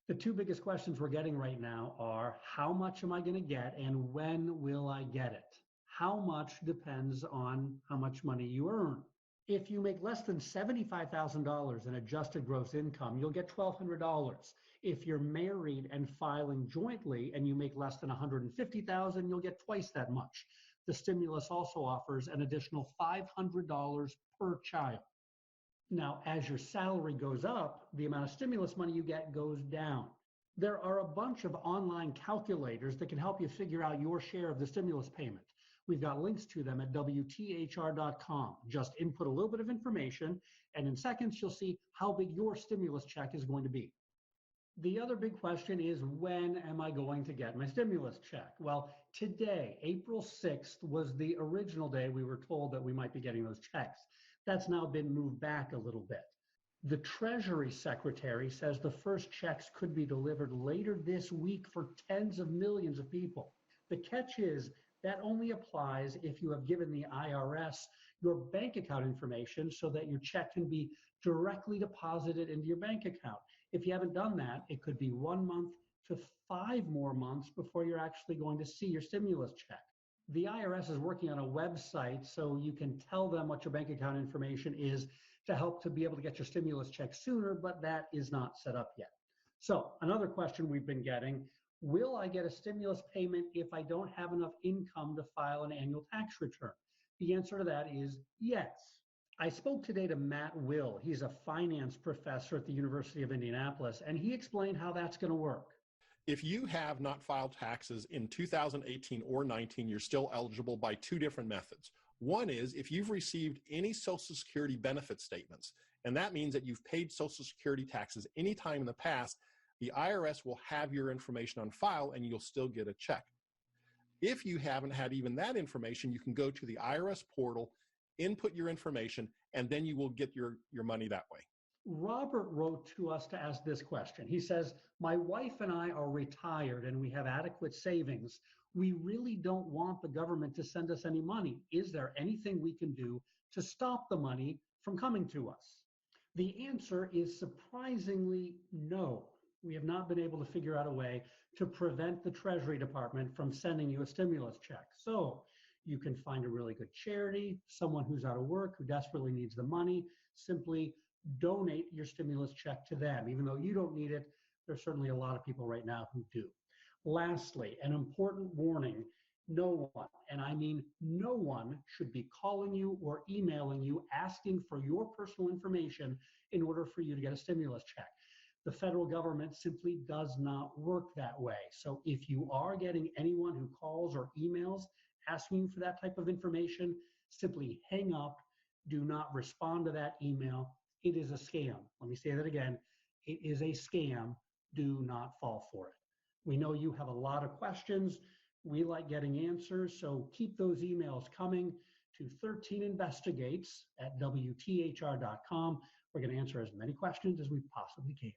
The two biggest questions we're getting right now are how much am I going to get and when will I get it? How much depends on how much money you earn. If you make less than $75,000 in adjusted gross income, you'll get $1,200. If you're married and filing jointly and you make less than $150,000, you'll get twice that much. The stimulus also offers an additional $500 per child. Now, as your salary goes up, the amount of stimulus money you get goes down. There are a bunch of online calculators that can help you figure out your share of the stimulus payment. We've got links to them at WTHR.com. Just input a little bit of information, and in seconds, you'll see how big your stimulus check is going to be. The other big question is, when am I going to get my stimulus check? Well, today, April 6th, was the original day we were told that we might be getting those checks. That's now been moved back a little bit. The Treasury Secretary says the first checks could be delivered later this week for tens of millions of people. The catch is that only applies if you have given the IRS your bank account information so that your check can be directly deposited into your bank account. If you haven't done that, it could be 1 month to 5 more months before you're actually going to see your stimulus check. The IRS is working on a website so you can tell them what your bank account information is to help to be able to get your stimulus check sooner, but that is not set up yet. So another question we've been getting, will I get a stimulus payment if I don't have enough income to file an annual tax return? The answer to that is yes. I spoke today to Matt Will. He's a finance professor at the University of Indianapolis, and he explained how that's going to work. If you have not filed taxes in 2018 or 19, you're still eligible by two different methods. One is if you've received any Social Security benefit statements, and that means that you've paid Social Security taxes any time in the past, the IRS will have your information on file and you'll still get a check. If you haven't had even that information, you can go to the IRS portal, input your information, and then you will get your money that way. Robert wrote to us to ask this question. He says, my wife and I are retired and we have adequate savings. We really don't want the government to send us any money. Is there anything we can do to stop the money from coming to us? The answer is surprisingly no. We have not been able to figure out a way to prevent the Treasury Department from sending you a stimulus check. So you can find a really good charity, someone who's out of work, who desperately needs the money, simply donate your stimulus check to them. Even though you don't need it, there's certainly a lot of people right now who do. Lastly, an important warning, no one, and I mean no one, should be calling you or emailing you asking for your personal information in order for you to get a stimulus check. The federal government simply does not work that way. So if you are getting anyone who calls or emails asking you for that type of information, simply hang up, do not respond to that email. It is a scam. Let me say that again. It is a scam. Do not fall for it. We know you have a lot of questions. We like getting answers, so keep those emails coming to 13investigates at WTHR.com. We're going to answer as many questions as we possibly can.